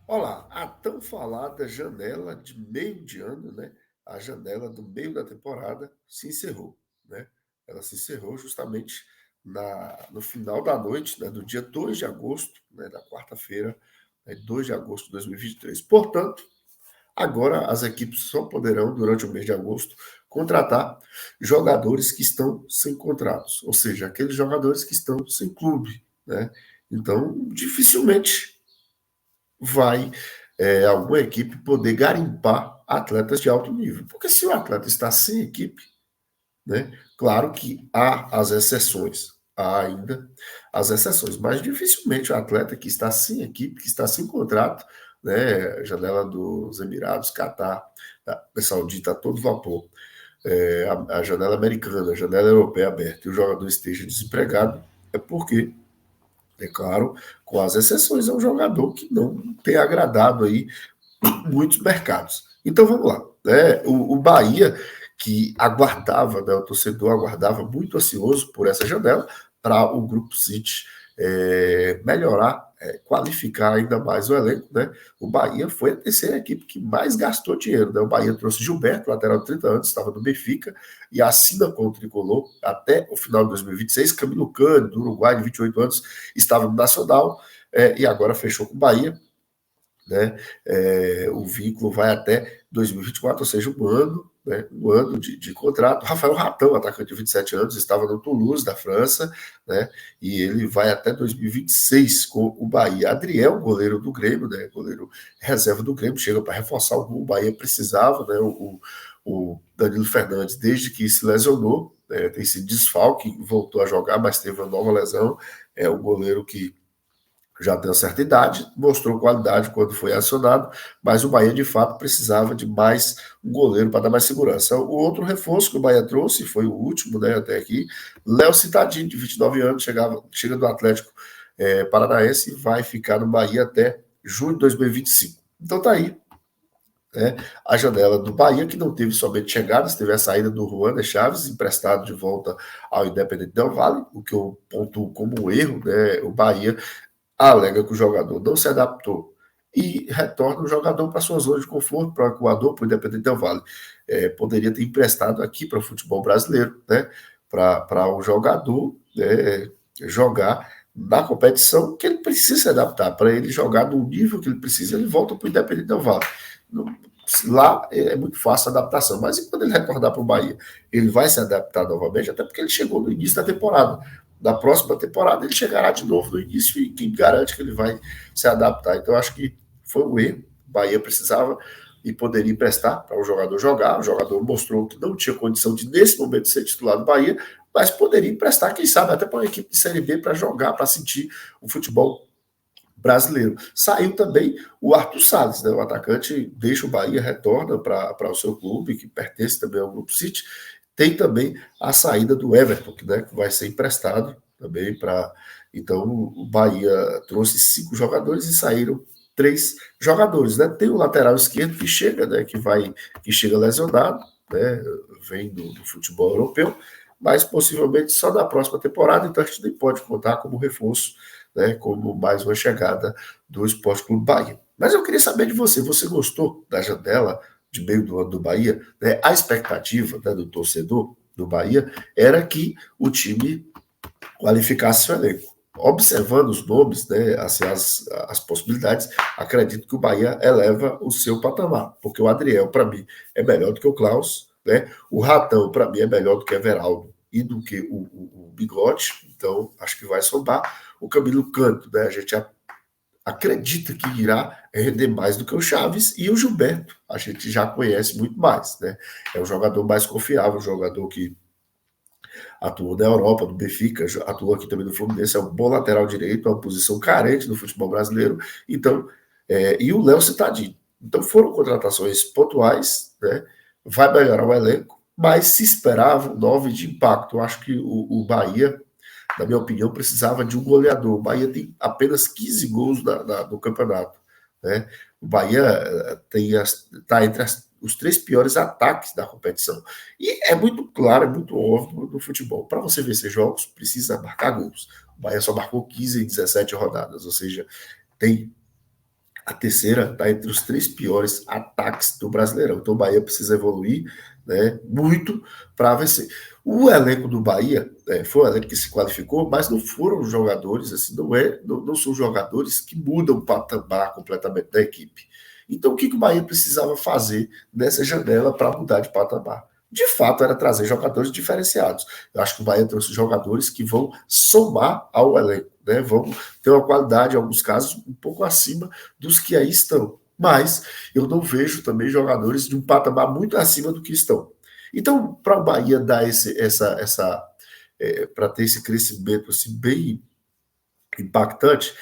Olá, a tão falada janela de meio de ano, né? A janela do meio da temporada se encerrou, né? Ela se encerrou justamente no final da noite, né, do dia 2 de agosto, né, da quarta-feira, né, 2 de agosto de 2023. Portanto, agora as equipes só poderão, durante o mês de agosto, contratar jogadores que estão sem contratos, ou seja, aqueles jogadores que estão sem clube, né? Então, dificilmente vai alguma equipe poder garimpar atletas de alto nível. Porque se o atleta está sem equipe, né, claro que há as exceções, há ainda as exceções, mas dificilmente o atleta que está sem equipe, que está sem contrato, né, janela dos Emirados, Catar, a Saudita a todo vapor, a janela americana, a janela europeia aberta, e o jogador esteja desempregado, é porque é claro, com as exceções, é um jogador que não tem agradado aí muitos mercados. Então vamos lá. Né? O Bahia, que aguardava, né, o torcedor aguardava muito ansioso por essa janela, para o Grupo City melhorar, qualificar ainda mais o elenco. Né? O Bahia foi a terceira equipe que mais gastou dinheiro. Né? O Bahia trouxe Gilberto, lateral de 30 anos, estava no Benfica, e assina com o Tricolor até o final de 2026. Camilo Cândido, do Uruguai, de 28 anos, estava no Nacional, e agora fechou com o Bahia, né? O vínculo vai até 2024, ou seja, um ano, né? Um ano de contrato. Rafael Ratão, atacante de 27 anos, estava no Toulouse, da França, né? E ele vai até 2026 com o Bahia. Adriel, goleiro do Grêmio, né? Goleiro reserva do Grêmio, chega para reforçar o gol. O Bahia precisava, né? O Danilo Fernandes, desde que se lesionou, tem sido desfalque, voltou a jogar, mas teve uma nova lesão. É o goleiro que já tem uma certa idade, mostrou qualidade quando foi acionado, mas o Bahia de fato precisava de mais um goleiro para dar mais segurança. O outro reforço que o Bahia trouxe, foi o último, né, até aqui, Léo Cittadini, de 29 anos, chega do Atlético Paranaense e vai ficar no Bahia até junho de 2025. Então tá aí, né, a janela do Bahia, que não teve somente chegadas, teve a saída do Juan de Chaves, emprestado de volta ao Independente Del Valle, o que eu pontuo como um erro, né, o Bahia alega que o jogador não se adaptou e retorna o jogador para sua zona de conforto, para o Equador, para o Independente Del Valle. Poderia ter emprestado aqui para o futebol brasileiro, né? Para o jogador, né, jogar na competição que ele precisa se adaptar. Para ele jogar no nível que ele precisa, ele volta para o Independente Del Valle. Lá é muito fácil a adaptação, mas e quando ele retornar para o Bahia? Ele vai se adaptar novamente, até porque ele chegou no início da temporada. Da próxima temporada ele chegará de novo no início e quem garante que ele vai se adaptar. Então acho que foi um erro. O Bahia precisava e poderia emprestar para o jogador jogar. O jogador mostrou que não tinha condição de, nesse momento, ser titular do Bahia, mas poderia emprestar, quem sabe, até para uma equipe de Série B para jogar, para sentir o futebol brasileiro. Saiu também o Arthur Salles, né? O atacante deixa o Bahia, retorna para o seu clube, que pertence também ao Grupo City. Tem também a saída do Everton, que vai ser emprestado também para. Então, o Bahia trouxe 5 jogadores e saíram 3 jogadores, né? Tem o lateral esquerdo que chega, né? Que chega lesionado, né? Vem do futebol europeu, mas possivelmente só na próxima temporada, então a gente nem pode contar como reforço, né, como mais uma chegada do Esporte Clube Bahia. Mas eu queria saber de você, você gostou da janela de meio do ano do Bahia? Né? A expectativa, né, do torcedor do Bahia era que o time qualificasse o elenco. Observando os nomes, né, assim, as possibilidades, acredito que o Bahia eleva o seu patamar, porque o Adriel, para mim, é melhor do que o Klaus, né? O Ratão, para mim, é melhor do que o Everaldo e do que o Bigode, então acho que vai somar. O Camilo Canto, né, a gente acredita que irá render mais do que o Chaves, e o Gilberto, a gente já conhece muito mais, né? É um jogador mais confiável, um jogador que atuou na Europa, no Benfica, atuou aqui também no Fluminense, é um bom lateral direito, é uma posição carente no futebol brasileiro. Então, e o Léo Cittadini. Então foram contratações pontuais, né? Vai melhorar o elenco, mas se esperava um 9 de impacto. Eu acho que o Bahia, na minha opinião, precisava de um goleador. O Bahia tem apenas 15 gols no campeonato. Né? O Bahia está entre os 3 piores ataques da competição. E é muito claro, é muito óbvio no futebol. Para você vencer jogos, precisa marcar gols. O Bahia só marcou 15 em 17 rodadas, ou seja, tem A terceira está entre os 3 piores ataques do Brasileirão. Então o Bahia precisa evoluir, né, muito para vencer. O elenco do Bahia foi um elenco que se qualificou, mas não foram jogadores, assim, não são jogadores que mudam o patamar completamente da equipe. Então o que o Bahia precisava fazer nessa janela para mudar de patamar? De fato, era trazer jogadores diferenciados. Eu acho que o Bahia trouxe jogadores que vão somar ao elenco, né? Vão ter uma qualidade, em alguns casos, um pouco acima dos que aí estão. Mas eu não vejo também jogadores de um patamar muito acima do que estão. Então, para o Bahia dar para ter esse crescimento assim, bem impactante,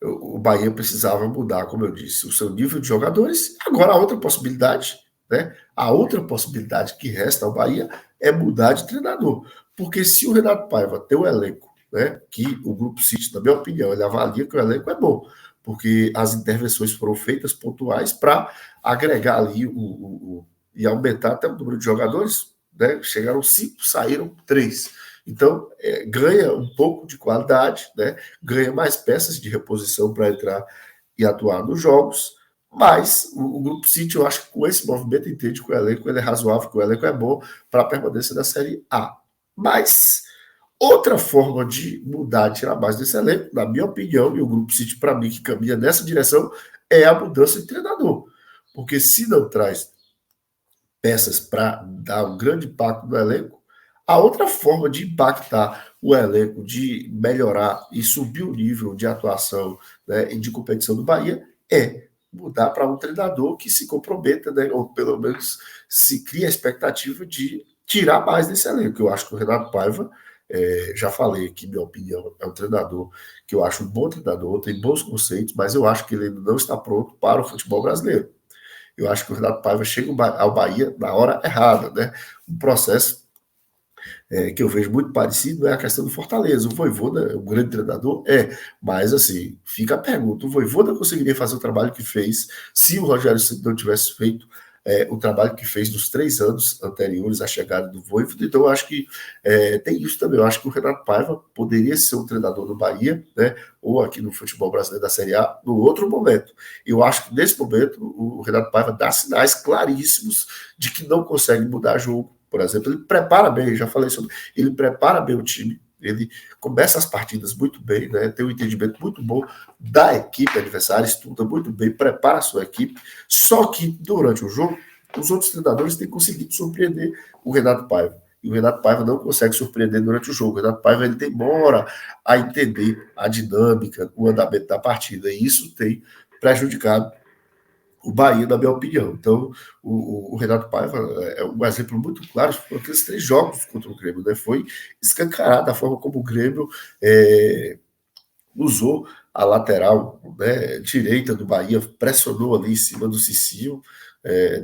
o Bahia precisava mudar, como eu disse, o seu nível de jogadores. Agora, a outra possibilidade, né? A outra possibilidade que resta ao Bahia é mudar de treinador. Porque se o Renato Paiva tem um elenco, né, que o Grupo City, na minha opinião, ele avalia que o elenco é bom, porque as intervenções foram feitas pontuais para agregar ali e aumentar até o número de jogadores, né? Chegaram 5, saíram 3. Então, ganha um pouco de qualidade, né? Ganha mais peças de reposição para entrar e atuar nos jogos. Mas o Grupo City, eu acho que com esse movimento, entende que o elenco ele é razoável, que o elenco é bom para a permanência da Série A. Mas outra forma de mudar, de tirar mais desse elenco, na minha opinião, e o Grupo City, para mim, que caminha nessa direção, é a mudança de treinador. Porque se não traz peças para dar um grande impacto no elenco, a outra forma de impactar o elenco, de melhorar e subir o nível de atuação, né, e de competição do Bahia é mudar para um treinador que se comprometa, né, ou pelo menos se cria a expectativa de tirar mais desse elenco. Eu acho que o Renato Paiva, já falei aqui, minha opinião, é um treinador que eu acho um bom treinador, tem bons conceitos, mas eu acho que ele ainda não está pronto para o futebol brasileiro. Eu acho que o Renato Paiva chega ao Bahia na hora errada, né? Um processo que eu vejo muito parecido é a questão do Fortaleza. O Vojvoda é um grande treinador, mas assim, fica a pergunta: o Vojvoda conseguiria fazer o trabalho que fez se o Rogério Ceni não tivesse feito o trabalho que fez nos 3 anos anteriores à chegada do Vojvoda? Então eu acho que tem isso também. Eu acho que o Renato Paiva poderia ser um treinador do Bahia, né? Ou aqui no futebol brasileiro da Série A, no outro momento. Eu acho que nesse momento o Renato Paiva dá sinais claríssimos de que não consegue mudar jogo. Por exemplo, ele prepara bem, já falei sobre, ele prepara bem o time, ele começa as partidas muito bem, né? Tem um entendimento muito bom da equipe adversária, estuda muito bem, prepara a sua equipe, só que durante o jogo, os outros treinadores têm conseguido surpreender o Renato Paiva. E o Renato Paiva não consegue surpreender durante o jogo. O Renato Paiva ele demora a entender a dinâmica, o andamento da partida, e isso tem prejudicado o Bahia, na minha opinião. Então, o Renato Paiva é um exemplo muito claro por aqueles 3 jogos contra o Grêmio, né? Foi escancarada a forma como o Grêmio usou a lateral, né, direita do Bahia, pressionou ali em cima do Cicinho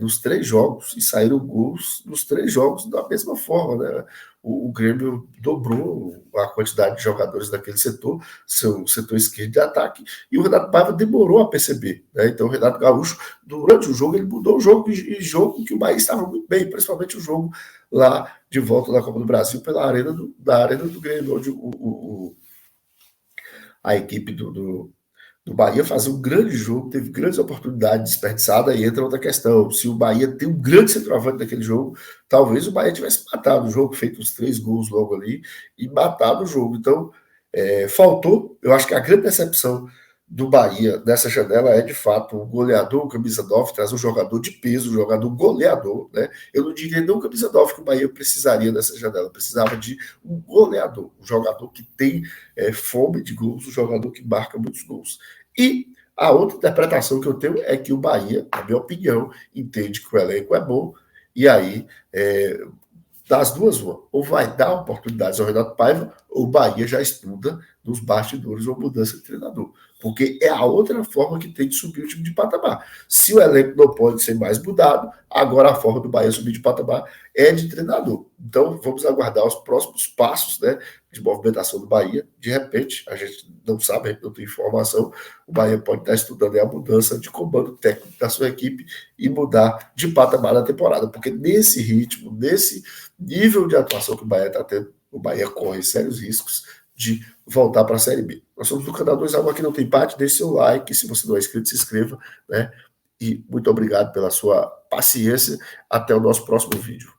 nos 3 jogos e saíram gols nos 3 jogos da mesma forma, né? O Grêmio dobrou a quantidade de jogadores daquele setor, seu setor esquerdo de ataque, e o Renato Paiva demorou a perceber, né? Então o Renato Gaúcho, durante o jogo, ele mudou o jogo, e jogo que o Bahia estava muito bem, principalmente o jogo lá de volta da Copa do Brasil da Arena do Grêmio, onde a equipe do Bahia fazia um grande jogo, teve grandes oportunidades desperdiçadas, e entra outra questão. Se o Bahia tem um grande centroavante naquele jogo, talvez o Bahia tivesse matado o jogo, feito os 3 gols logo ali e matado o jogo. Então, faltou, eu acho que a grande decepção do Bahia nessa janela é de fato o goleador, o camisa 9, traz um jogador de peso, um jogador goleador, né? Eu não diria nem o camisa 9 que o Bahia precisaria nessa janela, precisava de um goleador, um jogador que tem fome de gols, um jogador que marca muitos gols. E a outra interpretação que eu tenho é que o Bahia, na minha opinião, entende que o elenco é bom, e aí das duas, uma, ou vai dar oportunidades ao Renato Paiva, ou o Bahia já estuda nos bastidores uma mudança de treinador. Porque é a outra forma que tem de subir o time de patamar. Se o elenco não pode ser mais mudado, agora a forma do Bahia subir de patamar é de treinador. Então vamos aguardar os próximos passos, né, de movimentação do Bahia. De repente, a gente não sabe, a gente não tem informação, o Bahia pode estar estudando a mudança de comando técnico da sua equipe e mudar de patamar na temporada. Porque nesse ritmo, nesse nível de atuação que o Bahia está tendo, o Bahia corre sérios riscos de voltar para a Série B. Nós somos do canal 2x1 Aqui Não Tem Empate, deixe seu like, se você não é inscrito, se inscreva, né? E muito obrigado pela sua paciência. Até o nosso próximo vídeo.